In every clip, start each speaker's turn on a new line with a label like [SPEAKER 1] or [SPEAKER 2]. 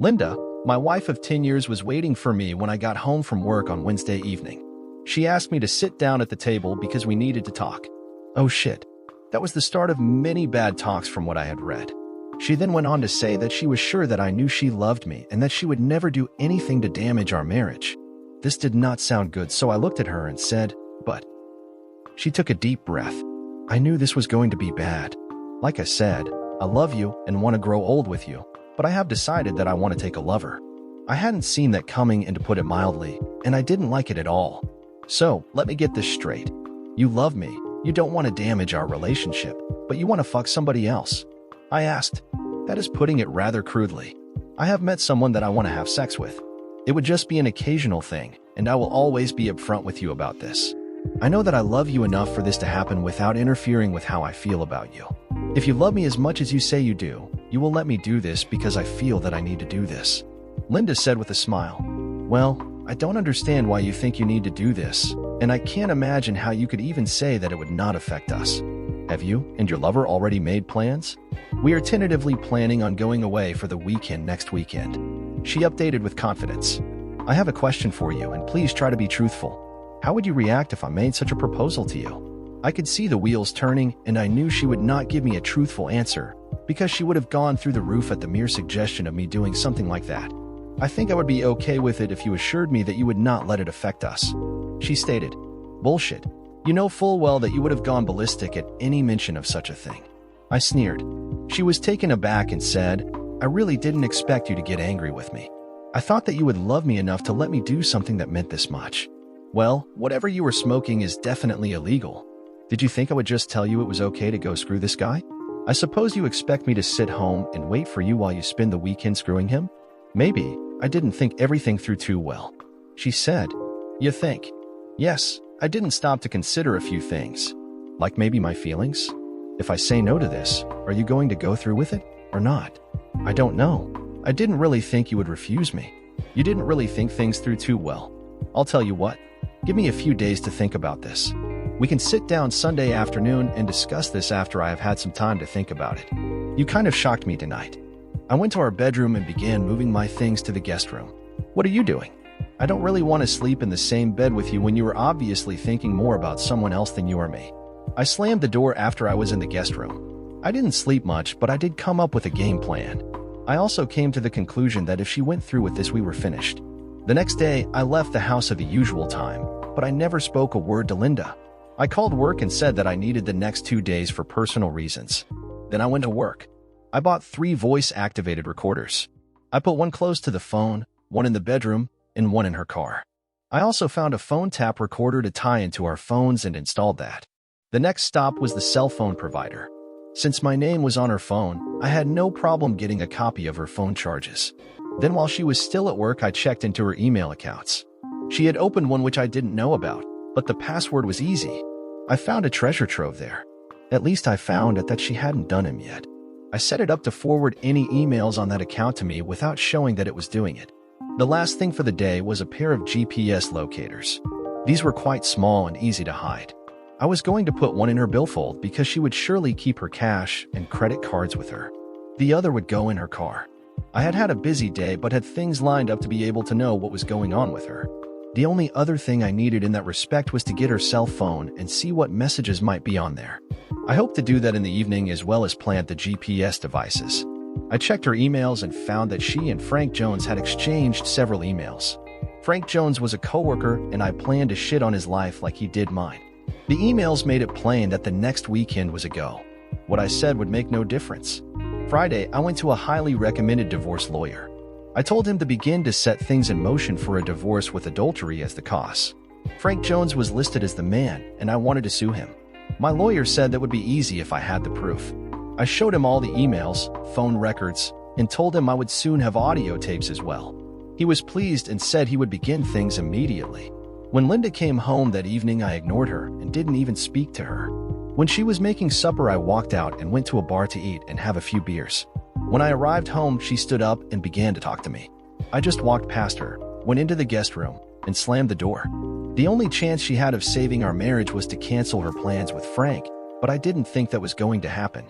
[SPEAKER 1] Linda, my wife of 10 years, was waiting for me when I got home from work on Wednesday evening. She asked me to sit down at the table because we needed to talk. Oh shit. That was the start of many bad talks from what I had read. She then went on to say that she was sure that I knew she loved me and that she would never do anything to damage our marriage. This did not sound good, so I looked at her and said, "But." She took a deep breath. I knew this was going to be bad. Like I said, I love you and want to grow old with you, but I have decided that I want to take a lover. I hadn't seen that coming, and to put it mildly, and I didn't like it at all. So, let me get this straight. You love me, you don't want to damage our relationship, but you want to fuck somebody else. I asked. That is putting it rather crudely. I have met someone that I want to have sex with. It would just be an occasional thing, and I will always be upfront with you about this. I know that I love you enough for this to happen without interfering with how I feel about you. If you love me as much as you say you do, you will let me do this because I feel that I need to do this. Linda said with a smile. Well, I don't understand why you think you need to do this, and I can't imagine how you could even say that it would not affect us. Have you and your lover already made plans? We are tentatively planning on going away for the weekend next weekend. She updated with confidence. I have a question for you, and please try to be truthful. How would you react if I made such a proposal to you? I could see the wheels turning, and I knew she would not give me a truthful answer because she would have gone through the roof at the mere suggestion of me doing something like that. I think I would be okay with it if you assured me that you would not let it affect us. She stated. Bullshit. You know full well that you would have gone ballistic at any mention of such a thing. I sneered. She was taken aback and said, I really didn't expect you to get angry with me. I thought that you would love me enough to let me do something that meant this much. Well, whatever you were smoking is definitely illegal. Did you think I would just tell you it was okay to go screw this guy? I suppose you expect me to sit home and wait for you while you spend the weekend screwing him? Maybe I didn't think everything through too well. She said, You think? Yes, I didn't stop to consider a few things. Like maybe my feelings? If I say no to this, are you going to go through with it or not? I don't know. I didn't really think you would refuse me. You didn't really think things through too well. I'll tell you what. Give me a few days to think about this. We can sit down Sunday afternoon and discuss this after I have had some time to think about it. You kind of shocked me tonight. I went to our bedroom and began moving my things to the guest room. What are you doing? I don't really want to sleep in the same bed with you when you are obviously thinking more about someone else than you are me. I slammed the door after I was in the guest room. I didn't sleep much, but I did come up with a game plan. I also came to the conclusion that if she went through with this, we were finished. The next day, I left the house at the usual time, but I never spoke a word to Linda. I called work and said that I needed the next 2 days for personal reasons. Then I went to work. I bought 3 voice-activated recorders. I put one close to the phone, one in the bedroom, and one in her car. I also found a phone tap recorder to tie into our phones and installed that. The next stop was the cell phone provider. Since my name was on her phone, I had no problem getting a copy of her phone charges. Then while she was still at work, I checked into her email accounts. She had opened one which I didn't know about, but the password was easy. I found a treasure trove there. At least I found it that she hadn't done him yet. I set it up to forward any emails on that account to me without showing that it was doing it. The last thing for the day was a pair of GPS locators. These were quite small and easy to hide. I was going to put one in her billfold because she would surely keep her cash and credit cards with her. The other would go in her car. I had had a busy day but had things lined up to be able to know what was going on with her. The only other thing I needed in that respect was to get her cell phone and see what messages might be on there. I hoped to do that in the evening as well as plant the GPS devices. I checked her emails and found that she and Frank Jones had exchanged several emails. Frank Jones was a coworker, and I planned to shit on his life like he did mine. The emails made it plain that the next weekend was a go. What I said would make no difference. Friday, I went to a highly recommended divorce lawyer. I told him to begin to set things in motion for a divorce with adultery as the cause. Frank Jones was listed as the man, and I wanted to sue him. My lawyer said that would be easy if I had the proof. I showed him all the emails, phone records, and told him I would soon have audio tapes as well. He was pleased and said he would begin things immediately. When Linda came home that evening, I ignored her and didn't even speak to her. When she was making supper, I walked out and went to a bar to eat and have a few beers. When I arrived home, she stood up and began to talk to me. I just walked past her, went into the guest room, and slammed the door. The only chance she had of saving our marriage was to cancel her plans with Frank, but I didn't think that was going to happen.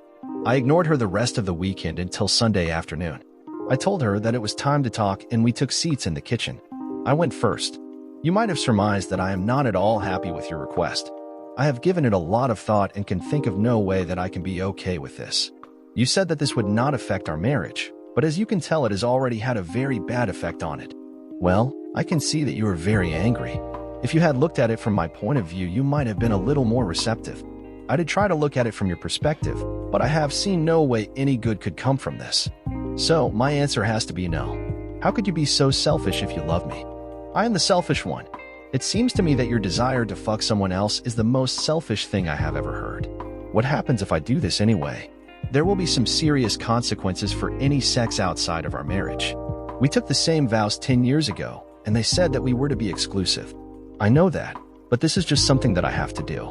[SPEAKER 1] I ignored her the rest of the weekend until Sunday afternoon. I told her that it was time to talk and we took seats in the kitchen. I went first. You might have surmised that I am not at all happy with your request. I have given it a lot of thought and can think of no way that I can be okay with this. You said that this would not affect our marriage, but as you can tell, it has already had a very bad effect on it. Well, I can see that you are very angry. If you had looked at it from my point of view, you might have been a little more receptive. I did try to look at it from your perspective, but I have seen no way any good could come from this. So, my answer has to be no. How could you be so selfish if you love me? I am the selfish one. It seems to me that your desire to fuck someone else is the most selfish thing I have ever heard. What happens if I do this anyway? There will be some serious consequences for any sex outside of our marriage. We took the same vows 10 years ago, and they said that we were to be exclusive. I know that, but this is just something that I have to do.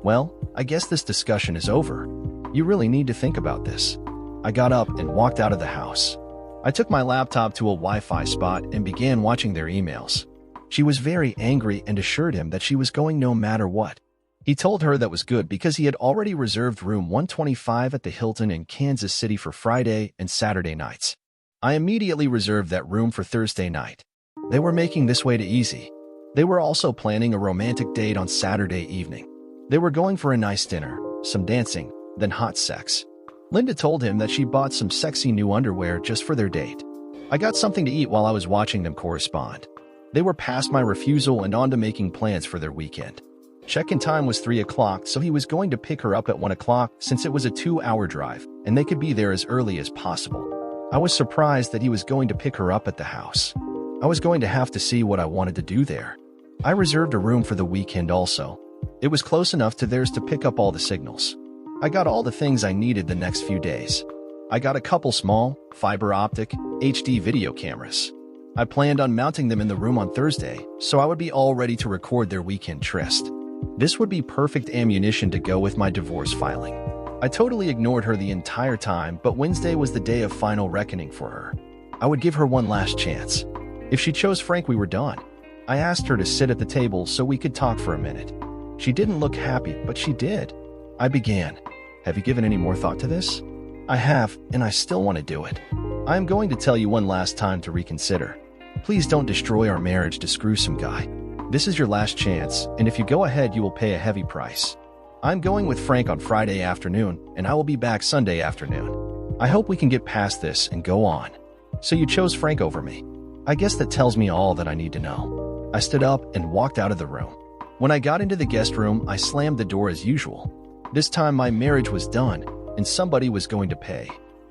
[SPEAKER 1] Well, I guess this discussion is over. You really need to think about this. I got up and walked out of the house. I took my laptop to a Wi-Fi spot and began watching their emails. She was very angry and assured him that she was going no matter what. He told her that was good because he had already reserved room 125 at the Hilton in Kansas City for Friday and Saturday nights. I immediately reserved that room for Thursday night. They were making this way to easy. They were also planning a romantic date on Saturday evening. They were going for a nice dinner, some dancing, then hot sex. Linda told him that she bought some sexy new underwear just for their date. I got something to eat while I was watching them correspond. They were past my refusal and on to making plans for their weekend. Check-in time was 3 o'clock, so he was going to pick her up at 1 o'clock since it was a 2-hour drive, and they could be there as early as possible. I was surprised that he was going to pick her up at the house. I was going to have to see what I wanted to do there. I reserved a room for the weekend also. It was close enough to theirs to pick up all the signals. I got all the things I needed the next few days. I got a couple small, fiber optic, HD video cameras. I planned on mounting them in the room on Thursday, so I would be all ready to record their weekend tryst. This would be perfect ammunition to go with my divorce filing. I totally ignored her the entire time, but Wednesday was the day of final reckoning for her. I would give her one last chance. If she chose Frank, we were done. I asked her to sit at the table so we could talk for a minute. She didn't look happy, but she did. I began. Have you given any more thought to this? I have, and I still want to do it. I am going to tell you one last time to reconsider. Please don't destroy our marriage to screw some guy. This is your last chance, and if you go ahead, you will pay a heavy price. I'm going with Frank on Friday afternoon, and I will be back Sunday afternoon. I hope we can get past this and go on. So you chose Frank over me. I guess that tells me all that I need to know. I stood up and walked out of the room. When I got into the guest room, I slammed the door as usual. This time my marriage was done, and somebody was going to pay.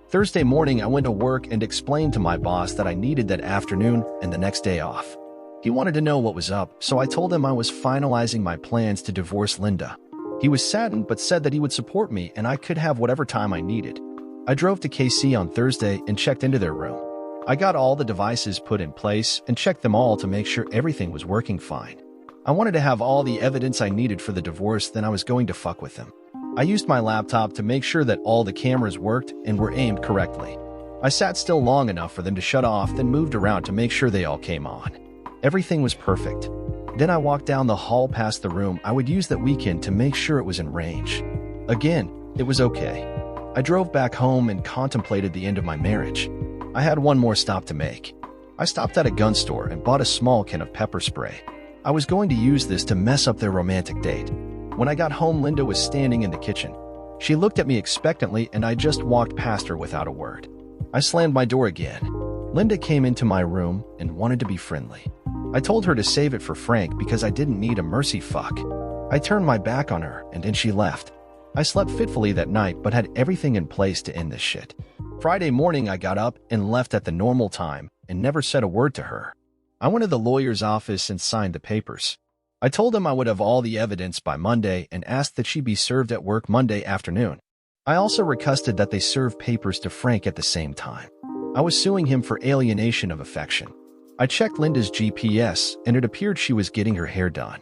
[SPEAKER 1] Thursday morning, I went to work and explained to my boss that I needed that afternoon and the next day off. He wanted to know what was up, so I told him I was finalizing my plans to divorce Linda. He was saddened but said that he would support me and I could have whatever time I needed. I drove to KC on Thursday and checked into their room. I got all the devices put in place and checked them all to make sure everything was working fine. I wanted to have all the evidence I needed for the divorce, then I was going to fuck with them. I used my laptop to make sure that all the cameras worked and were aimed correctly. I sat still long enough for them to shut off, then moved around to make sure they all came on. Everything was perfect. Then I walked down the hall past the room I would use that weekend to make sure it was in range. Again, it was okay. I drove back home and contemplated the end of my marriage. I had one more stop to make. I stopped at a gun store and bought a small can of pepper spray. I was going to use this to mess up their romantic date. When I got home, Linda was standing in the kitchen. She looked at me expectantly and I just walked past her without a word. I slammed my door again. Linda came into my room and wanted to be friendly. I told her to save it for Frank because I didn't need a mercy fuck. I turned my back on her and then she left. I slept fitfully that night but had everything in place to end this shit. Friday morning I got up and left at the normal time and never said a word to her. I went to the lawyer's office and signed the papers. I told him I would have all the evidence by Monday and asked that she be served at work Monday afternoon. I also requested that they serve papers to Frank at the same time. I was suing him for alienation of affection. I checked Linda's GPS and it appeared she was getting her hair done.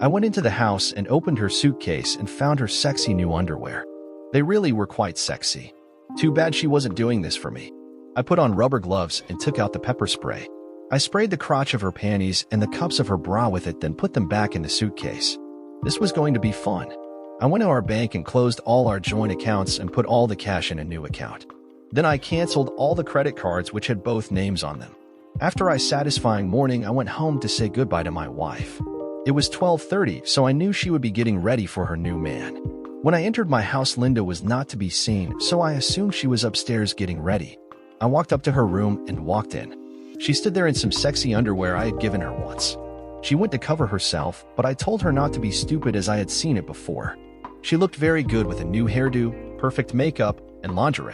[SPEAKER 1] I went into the house and opened her suitcase and found her sexy new underwear. They really were quite sexy. Too bad she wasn't doing this for me. I put on rubber gloves and took out the pepper spray. I sprayed the crotch of her panties and the cups of her bra with it, then put them back in the suitcase. This was going to be fun. I went to our bank and closed all our joint accounts and put all the cash in a new account. Then I canceled all the credit cards which had both names on them. After a satisfying morning, I went home to say goodbye to my wife. It was 12:30, so I knew she would be getting ready for her new man. When I entered my house, Linda was not to be seen, so I assumed she was upstairs getting ready. I walked up to her room and walked in. She stood there in some sexy underwear I had given her once. She went to cover herself, but I told her not to be stupid as I had seen it before. She looked very good with a new hairdo, perfect makeup, and lingerie.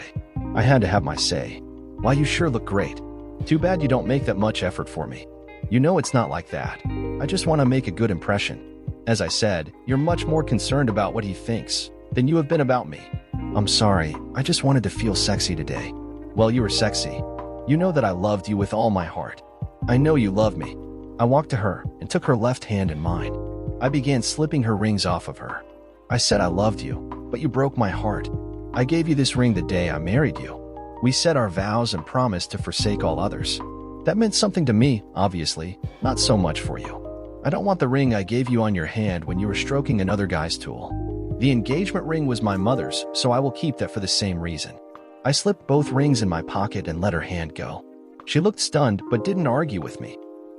[SPEAKER 1] I had to have my say. "Why, you sure look great. Too bad you don't make that much effort for me. You know it's not like that. I just want to make a good impression." As I said, "You're much more concerned about what he thinks than you have been about me." "I'm sorry, I just wanted to feel sexy today." "Well, you were sexy. You know that I loved you with all my heart. I know you love me." I walked to her and took her left hand in mine. I began slipping her rings off of her. I said I loved you, but you broke my heart. I gave you this ring the day I married you. We said our vows and promised to forsake all others. That meant something to me, obviously, not so much for you. I don't want the ring I gave you on your hand when you were stroking another guy's tool. The engagement ring was my mother's, so I will keep that for the same reason. I slipped both rings in my pocket and let her hand go. She looked stunned but didn't argue with me.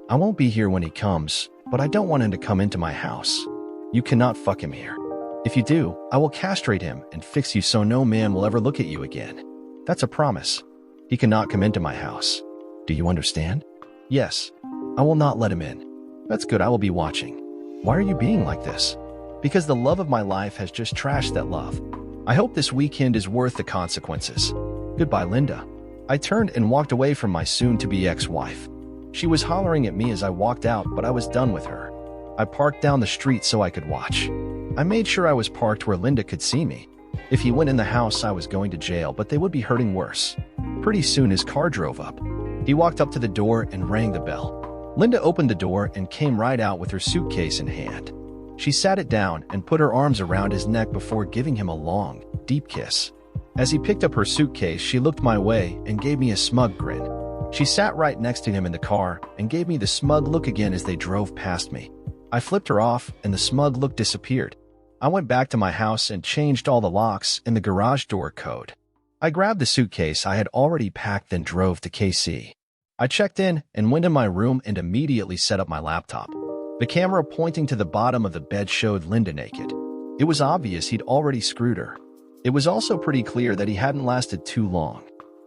[SPEAKER 1] "I won't be here when he comes, but I don't want him to come into my house. You cannot fuck him here. If you do, I will castrate him and fix you so no man will ever look at you again. That's a promise. He cannot come into my house. Do you understand?" "Yes. I will not let him in." "That's good, I will be watching." "Why are you being like this?" "Because the love of my life has just trashed that love. I hope this weekend is worth the consequences. Goodbye, Linda." I turned and walked away from my soon-to-be ex-wife. She was hollering at me as I walked out, but I was done with her. I parked down the street so I could watch. I made sure I was parked where Linda could see me. If he went in the house, I was going to jail, but they would be hurting worse. Pretty soon his car drove up. He walked up to the door and rang the bell. Linda opened the door and came right out with her suitcase in hand. She sat it down and put her arms around his neck before giving him a long, deep kiss. As he picked up her suitcase, she looked my way and gave me a smug grin. She sat right next to him in the car and gave me the smug look again as they drove past me. I flipped her off and the smug look disappeared. I went back to my house and changed all the locks and the garage door code. I grabbed the suitcase I had already packed, then drove to KC. I checked in and went in my room and immediately set up my laptop. The camera pointing to the bottom of the bed showed Linda naked. It was obvious he'd already screwed her. It was also pretty clear that he hadn't lasted too long.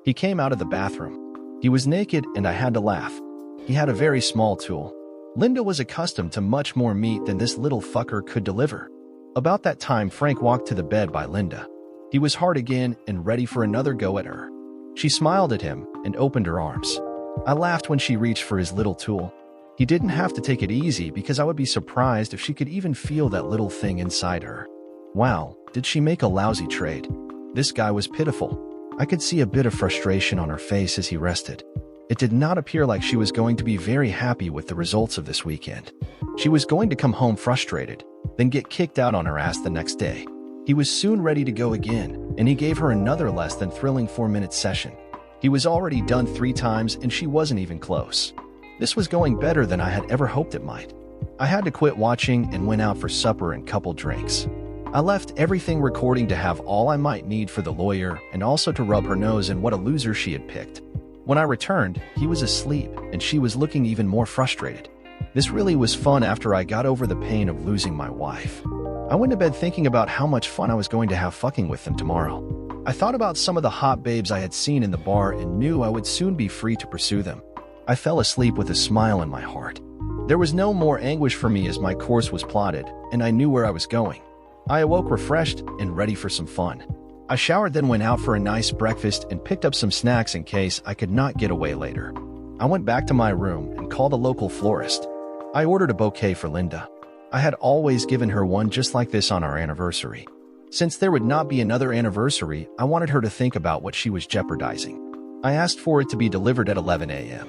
[SPEAKER 1] He came out of the bathroom. He was naked and I had to laugh. He had a very small tool. Linda was accustomed to much more meat than this little fucker could deliver. About that time, Frank walked to the bed by Linda. He was hard again and ready for another go at her. She smiled at him and opened her arms. I laughed when she reached for his little tool. He didn't have to take it easy because I would be surprised if she could even feel that little thing inside her. Wow, did she make a lousy trade? This guy was pitiful. I could see a bit of frustration on her face as he rested. It did not appear like she was going to be very happy with the results of this weekend. She was going to come home frustrated, then get kicked out on her ass the next day. He was soon ready to go again, and he gave her another less than thrilling 4-minute session. He was already done 3 times and she wasn't even close. This was going better than I had ever hoped it might. I had to quit watching and went out for supper and couple drinks. I left everything recording to have all I might need for the lawyer and also to rub her nose in what a loser she had picked. When I returned, he was asleep and she was looking even more frustrated. This really was fun after I got over the pain of losing my wife. I went to bed thinking about how much fun I was going to have fucking with them tomorrow. I thought about some of the hot babes I had seen in the bar and knew I would soon be free to pursue them. I fell asleep with a smile in my heart. There was no more anguish for me as my course was plotted and I knew where I was going. I awoke refreshed and ready for some fun. I showered, then went out for a nice breakfast and picked up some snacks in case I could not get away later. I went back to my room and called a local florist. I ordered a bouquet for Linda. I had always given her one just like this on our anniversary. Since there would not be another anniversary, I wanted her to think about what she was jeopardizing. I asked for it to be delivered at 11 a.m.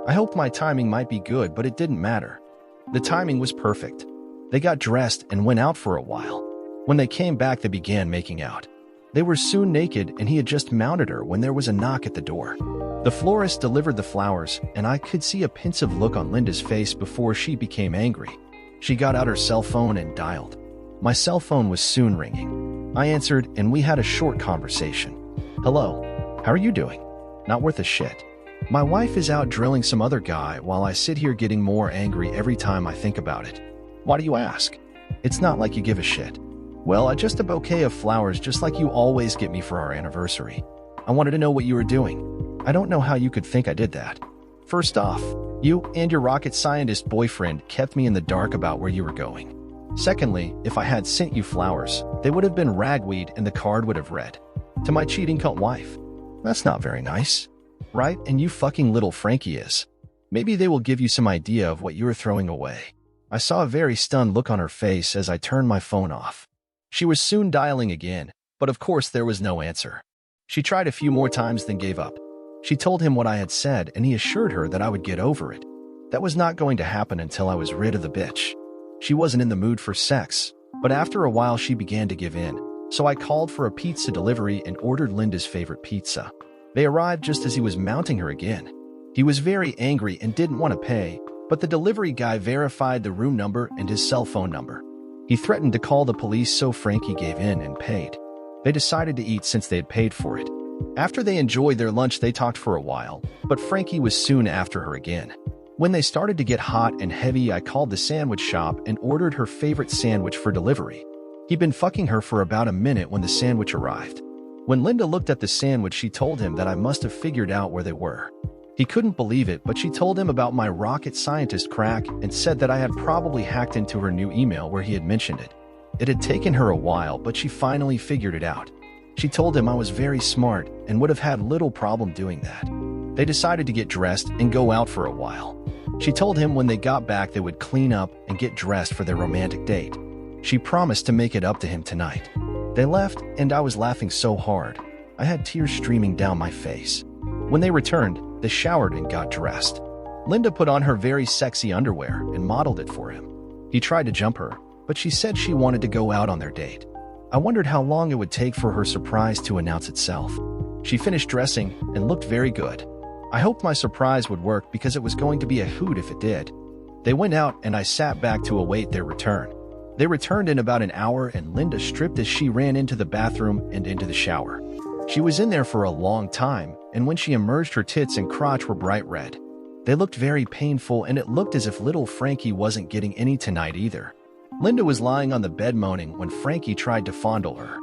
[SPEAKER 1] I hoped my timing might be good, but it didn't matter. The timing was perfect. They got dressed and went out for a while. When they came back, they began making out. They were soon naked and he had just mounted her when there was a knock at the door. The florist delivered the flowers and I could see a pensive look on Linda's face before she became angry. She got out her cell phone and dialed. My cell phone was soon ringing. I answered and we had a short conversation. "Hello. How are you doing? Not worth a shit. My wife is out drilling some other guy while I sit here getting more angry every time I think about it. Why do you ask? It's not like you give a shit. Well, just a bouquet of flowers just like you always get me for our anniversary. I wanted to know what you were doing. I don't know how you could think I did that. First off, you and your rocket scientist boyfriend kept me in the dark about where you were going. Secondly, if I had sent you flowers, they would have been ragweed and the card would have read, "To my cheating cunt wife." That's not very nice. Right? And you fucking little Frankie is. Maybe they will give you some idea of what you were throwing away. I saw a very stunned look on her face as I turned my phone off. She was soon dialing again, but of course there was no answer. She tried a few more times then gave up. She told him what I had said and he assured her that I would get over it. That was not going to happen until I was rid of the bitch. She wasn't in the mood for sex, but after a while she began to give in, so I called for a pizza delivery and ordered Linda's favorite pizza. They arrived just as he was mounting her again. He was very angry and didn't want to pay, but the delivery guy verified the room number and his cell phone number. He threatened to call the police, so Frankie gave in and paid. They decided to eat since they had paid for it. After they enjoyed their lunch, they talked for a while, but Frankie was soon after her again. When they started to get hot and heavy, I called the sandwich shop and ordered her favorite sandwich for delivery. He'd been fucking her for about a minute when the sandwich arrived. When Linda looked at the sandwich, she told him that I must have figured out where they were. He couldn't believe it, but she told him about my rocket scientist crack and said that I had probably hacked into her new email where he had mentioned it. It had taken her a while, but she finally figured it out. She told him I was very smart and would have had little problem doing that. They decided to get dressed and go out for a while. She told him when they got back they would clean up and get dressed for their romantic date. She promised to make it up to him tonight. They left, and I was laughing so hard. I had tears streaming down my face. When they returned, they showered and got dressed. Linda put on her very sexy underwear and modeled it for him. He tried to jump her, but she said she wanted to go out on their date. I wondered how long it would take for her surprise to announce itself. She finished dressing and looked very good. I hoped my surprise would work because it was going to be a hoot if it did. They went out and I sat back to await their return. They returned in about an hour and Linda stripped as she ran into the bathroom and into the shower. She was in there for a long time, and when she emerged, her tits and crotch were bright red. They looked very painful, and it looked as if little Frankie wasn't getting any tonight either. Linda was lying on the bed moaning when Frankie tried to fondle her.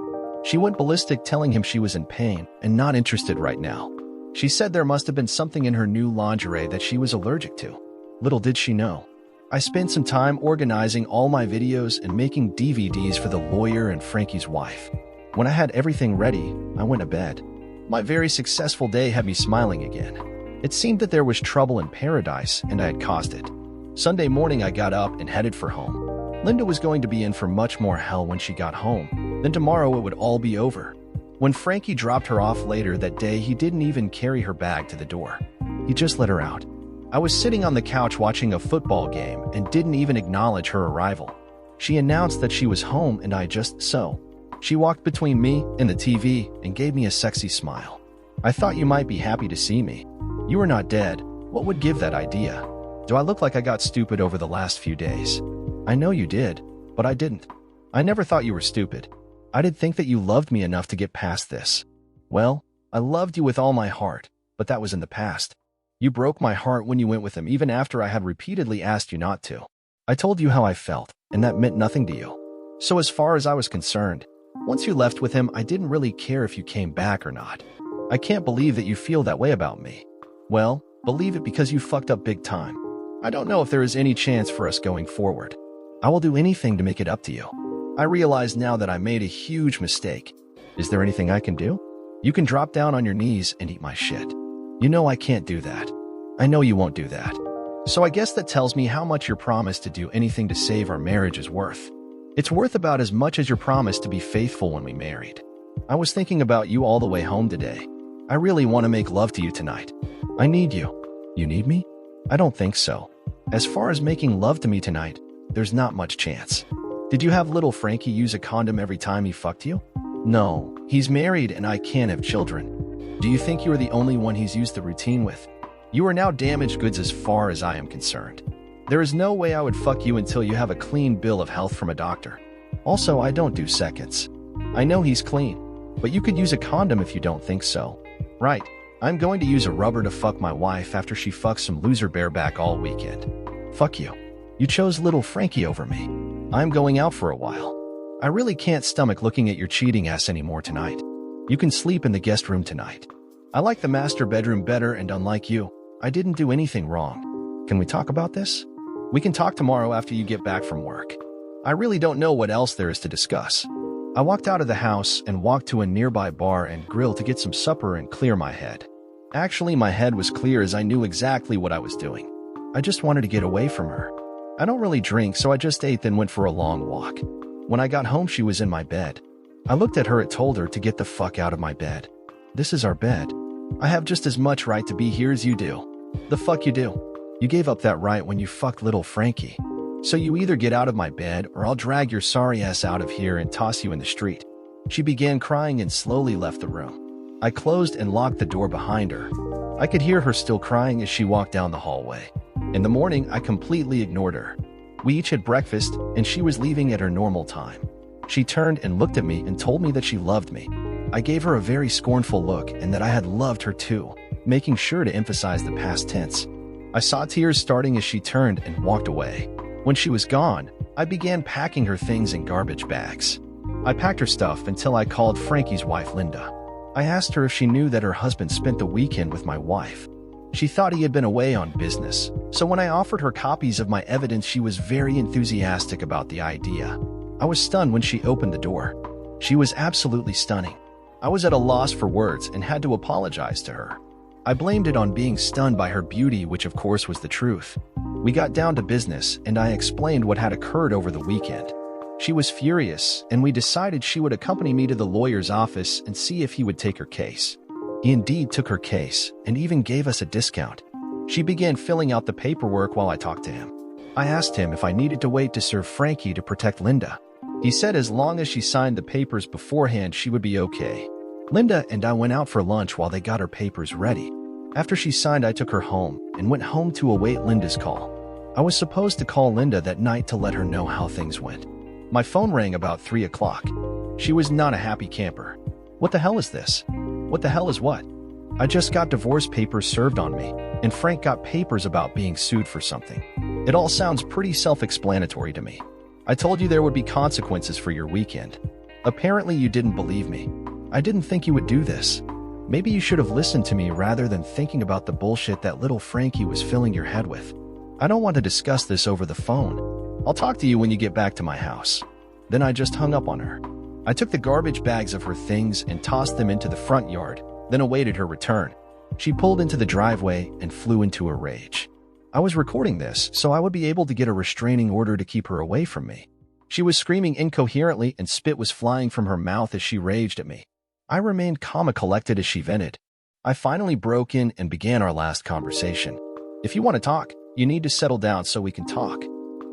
[SPEAKER 1] She went ballistic, telling him she was in pain and not interested right now. She said there must have been something in her new lingerie that she was allergic to. Little did she know. I spent some time organizing all my videos and making DVDs for the lawyer and Frankie's wife. When I had everything ready, I went to bed. My very successful day had me smiling again. It seemed that there was trouble in paradise and I had caused it. Sunday morning I got up and headed for home. Linda was going to be in for much more hell when she got home. Then tomorrow it would all be over. When Frankie dropped her off later that day, he didn't even carry her bag to the door. He just let her out. I was sitting on the couch watching a football game and didn't even acknowledge her arrival. She announced that she was home and I just so. She walked between me and the TV and gave me a sexy smile. I thought you might be happy to see me. You are not dead. What would give that idea? Do I look like I got stupid over the last few days? I know you did, but I didn't. I never thought you were stupid. I did think that you loved me enough to get past this. Well, I loved you with all my heart, but that was in the past. You broke my heart when you went with him, even after I had repeatedly asked you not to. I told you how I felt, and that meant nothing to you. So as far as I was concerned, once you left with him, I didn't really care if you came back or not. I can't believe that you feel that way about me. Well, believe it because you fucked up big time. I don't know if there is any chance for us going forward. I will do anything to make it up to you. I realize now that I made a huge mistake. Is there anything I can do? You can drop down on your knees and eat my shit. You know I can't do that. I know you won't do that. So I guess that tells me how much your promise to do anything to save our marriage is worth. It's worth about as much as your promise to be faithful when we married. I was thinking about you all the way home today. I really want to make love to you tonight. I need you. You need me? I don't think so. As far as making love to me tonight, there's not much chance. Did you have little Frankie use a condom every time he fucked you? No, he's married and I can't have children. Do you think you are the only one he's used the routine with? You are now damaged goods as far as I am concerned. There is no way I would fuck you until you have a clean bill of health from a doctor. Also, I don't do seconds. I know he's clean, but you could use a condom if you don't think so. Right. I'm going to use a rubber to fuck my wife after she fucks some loser bareback all weekend. Fuck you. You chose little Frankie over me. I'm going out for a while. I really can't stomach looking at your cheating ass anymore tonight. You can sleep in the guest room tonight. I like the master bedroom better, and unlike you, I didn't do anything wrong. Can we talk about this? We can talk tomorrow after you get back from work. I really don't know what else there is to discuss. I walked out of the house and walked to a nearby bar and grill to get some supper and clear my head. Actually, my head was clear as I knew exactly what I was doing. I just wanted to get away from her. I don't really drink, so I just ate then went for a long walk. When I got home, she was in my bed. I looked at her and told her to get the fuck out of my bed. This is our bed. I have just as much right to be here as you do. The fuck you do? You gave up that right when you fucked little Frankie. So you either get out of my bed or I'll drag your sorry ass out of here and toss you in the street. She began crying and slowly left the room. I closed and locked the door behind her. I could hear her still crying as she walked down the hallway. In the morning, I completely ignored her. We each had breakfast and she was leaving at her normal time. She turned and looked at me and told me that she loved me. I gave her a very scornful look and that I had loved her too, making sure to emphasize the past tense. I saw tears starting as she turned and walked away. When she was gone, I began packing her things in garbage bags. I packed her stuff until I called Frankie's wife, Linda. I asked her if she knew that her husband spent the weekend with my wife. She thought he had been away on business, so when I offered her copies of my evidence, she was very enthusiastic about the idea. I was stunned when she opened the door. She was absolutely stunning. I was at a loss for words and had to apologize to her. I blamed it on being stunned by her beauty, which of course was the truth. We got down to business and I explained what had occurred over the weekend. She was furious and we decided she would accompany me to the lawyer's office and see if he would take her case. He indeed took her case and even gave us a discount. She began filling out the paperwork while I talked to him. I asked him if I needed to wait to serve Frankie to protect Linda. He said as long as she signed the papers beforehand, she would be okay. Linda and I went out for lunch while they got her papers ready. After she signed, I took her home and went home to await Linda's call. I was supposed to call Linda that night to let her know how things went. My phone rang about 3 o'clock. She was not a happy camper. What the hell is this? What the hell is what? I just got divorce papers served on me, and Frank got papers about being sued for something. It all sounds pretty self-explanatory to me. I told you there would be consequences for your weekend. Apparently you didn't believe me. I didn't think you would do this. Maybe you should have listened to me rather than thinking about the bullshit that little Frankie was filling your head with. I don't want to discuss this over the phone. I'll talk to you when you get back to my house. Then I just hung up on her. I took the garbage bags of her things and tossed them into the front yard, then awaited her return. She pulled into the driveway and flew into a rage. I was recording this so I would be able to get a restraining order to keep her away from me. She was screaming incoherently and spit was flying from her mouth as she raged at me. I remained calm and collected as she vented. I finally broke in and began our last conversation. If you want to talk, you need to settle down so we can talk.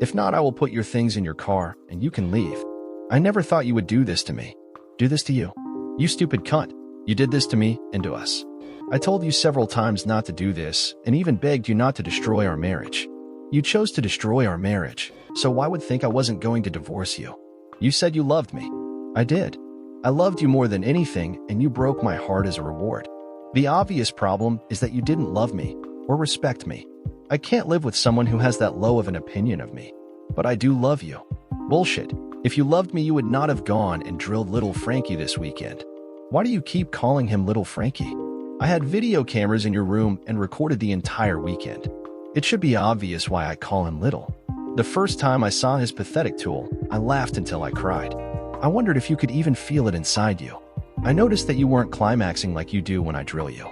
[SPEAKER 1] If not, I will put your things in your car and you can leave. I never thought you would do this to me. Do this to you. You stupid cunt. You did this to me and to us. I told you several times not to do this and even begged you not to destroy our marriage. You chose to destroy our marriage, so why would think I wasn't going to divorce you? You said you loved me. I did. I loved you more than anything, and you broke my heart as a reward. The obvious problem is that you didn't love me or respect me. I can't live with someone who has that low of an opinion of me. But I do love you. Bullshit. If you loved me, you would not have gone and drilled little Frankie this weekend. Why do you keep calling him little Frankie? I had video cameras in your room and recorded the entire weekend. It should be obvious why I call him little. The first time I saw his pathetic tool, I laughed until I cried. I wondered if you could even feel it inside you. I noticed that you weren't climaxing like you do when I drill you.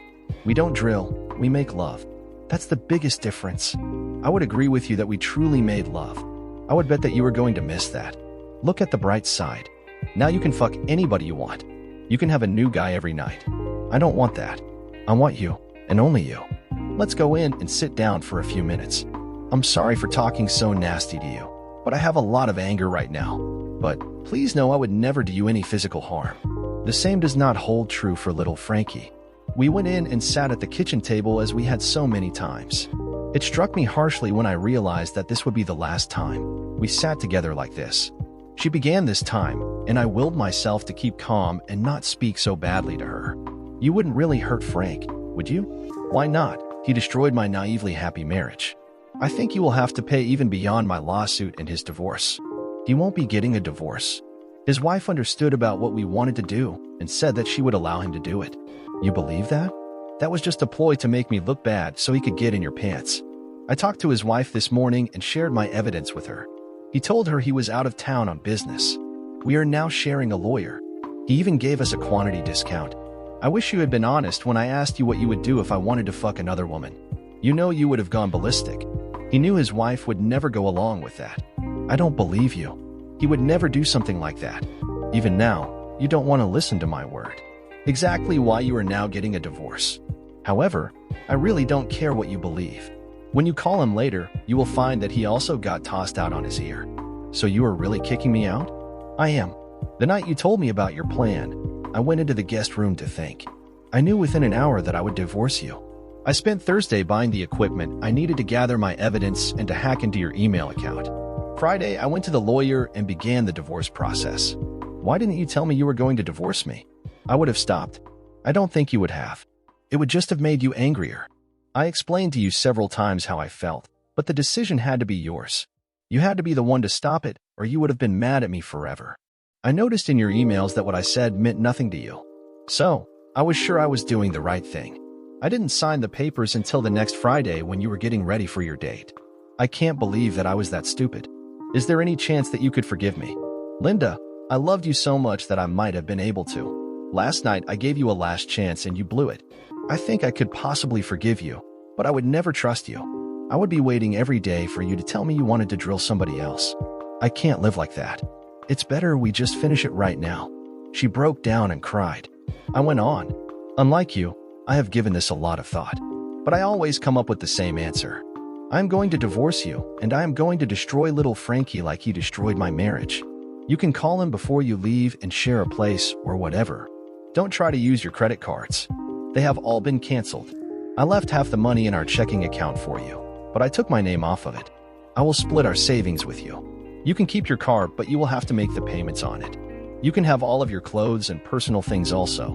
[SPEAKER 1] We don't drill, we make love. That's the biggest difference. I would agree with you that we truly made love. I would bet that you were going to miss that. Look at the bright side. Now you can fuck anybody you want. You can have a new guy every night. I don't want that. I want you, and only you. Let's go in and sit down for a few minutes. I'm sorry for talking so nasty to you, but I have a lot of anger right now. But please know I would never do you any physical harm. The same does not hold true for little Frankie. We went in and sat at the kitchen table as we had so many times. It struck me harshly when I realized that this would be the last time we sat together like this. She began this time, and I willed myself to keep calm and not speak so badly to her. You wouldn't really hurt Frank, would you? Why not? He destroyed my naively happy marriage. I think you will have to pay even beyond my lawsuit and his divorce. He won't be getting a divorce. His wife understood about what we wanted to do and said that she would allow him to do it. You believe that? That was just a ploy to make me look bad so he could get in your pants. I talked to his wife this morning and shared my evidence with her. He told her he was out of town on business. We are now sharing a lawyer. He even gave us a quantity discount. I wish you had been honest when I asked you what you would do if I wanted to fuck another woman. You know you would have gone ballistic. He knew his wife would never go along with that. I don't believe you. He would never do something like that. Even now, you don't want to listen to my word. Exactly why you are now getting a divorce. However, I really don't care what you believe. When you call him later, you will find that he also got tossed out on his ear. So you are really kicking me out? I am. The night you told me about your plan, I went into the guest room to think. I knew within an hour that I would divorce you. I spent Thursday buying the equipment I needed to gather my evidence and to hack into your email account. Friday, I went to the lawyer and began the divorce process. Why didn't you tell me you were going to divorce me? I would have stopped. I don't think you would have. It would just have made you angrier. I explained to you several times how I felt, but the decision had to be yours. You had to be the one to stop it, or you would have been mad at me forever. I noticed in your emails that what I said meant nothing to you. So, I was sure I was doing the right thing. I didn't sign the papers until the next Friday when you were getting ready for your date. I can't believe that I was that stupid. Is there any chance that you could forgive me? Linda, I loved you so much that I might have been able to. Last night, I gave you a last chance and you blew it. I think I could possibly forgive you, but I would never trust you. I would be waiting every day for you to tell me you wanted to drill somebody else. I can't live like that. It's better we just finish it right now. She broke down and cried. I went on. Unlike you, I have given this a lot of thought, but I always come up with the same answer. I am going to divorce you, and I am going to destroy little Frankie like he destroyed my marriage. You can call him before you leave and share a place or whatever. Don't try to use your credit cards. They have all been canceled. I left half the money in our checking account for you, but I took my name off of it. I will split our savings with you. You can keep your car, but you will have to make the payments on it. You can have all of your clothes and personal things also.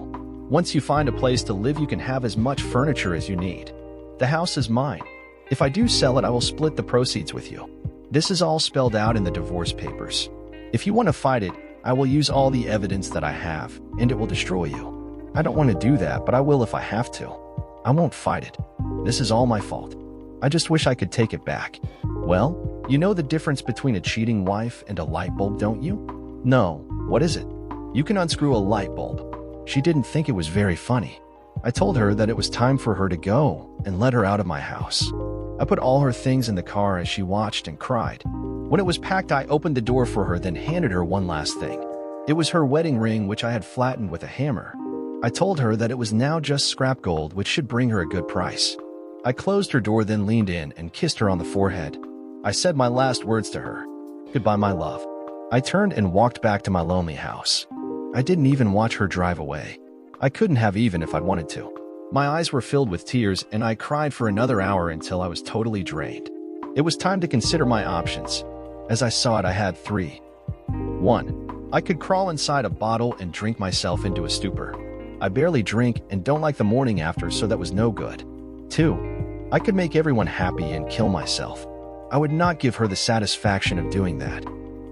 [SPEAKER 1] Once you find a place to live, you can have as much furniture as you need. The house is mine. If I do sell it, I will split the proceeds with you. This is all spelled out in the divorce papers. If you want to fight it, I will use all the evidence that I have, and it will destroy you. I don't want to do that, but I will if I have to. I won't fight it. This is all my fault. I just wish I could take it back. Well, you know the difference between a cheating wife and a light bulb, don't you? No, what is it? You can unscrew a light bulb. She didn't think it was very funny. I told her that it was time for her to go and let her out of my house. I put all her things in the car as she watched and cried. When it was packed, I opened the door for her, then handed her one last thing. It was her wedding ring, which I had flattened with a hammer. I told her that it was now just scrap gold, which should bring her a good price. I closed her door, then leaned in and kissed her on the forehead. I said my last words to her. Goodbye, my love. I turned and walked back to my lonely house. I didn't even watch her drive away. I couldn't have even if I'd wanted to. My eyes were filled with tears, and I cried for another hour until I was totally drained. It was time to consider my options. As I saw it, I had 3. 1. I could crawl inside a bottle and drink myself into a stupor. I barely drink and don't like the morning after, so that was no good. 2. I could make everyone happy and kill myself. I would not give her the satisfaction of doing that.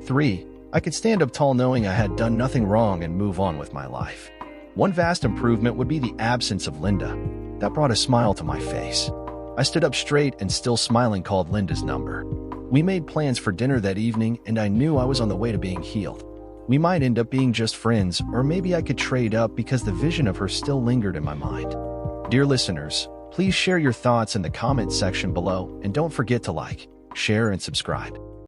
[SPEAKER 1] 3. I could stand up tall knowing I had done nothing wrong and move on with my life. One vast improvement would be the absence of Linda. That brought a smile to my face. I stood up straight and, still smiling, called Linda's number. We made plans for dinner that evening, and I knew I was on the way to being healed. We might end up being just friends, or maybe I could trade up because the vision of her still lingered in my mind. Dear listeners, please share your thoughts in the comment section below, and don't forget to like, share, and subscribe.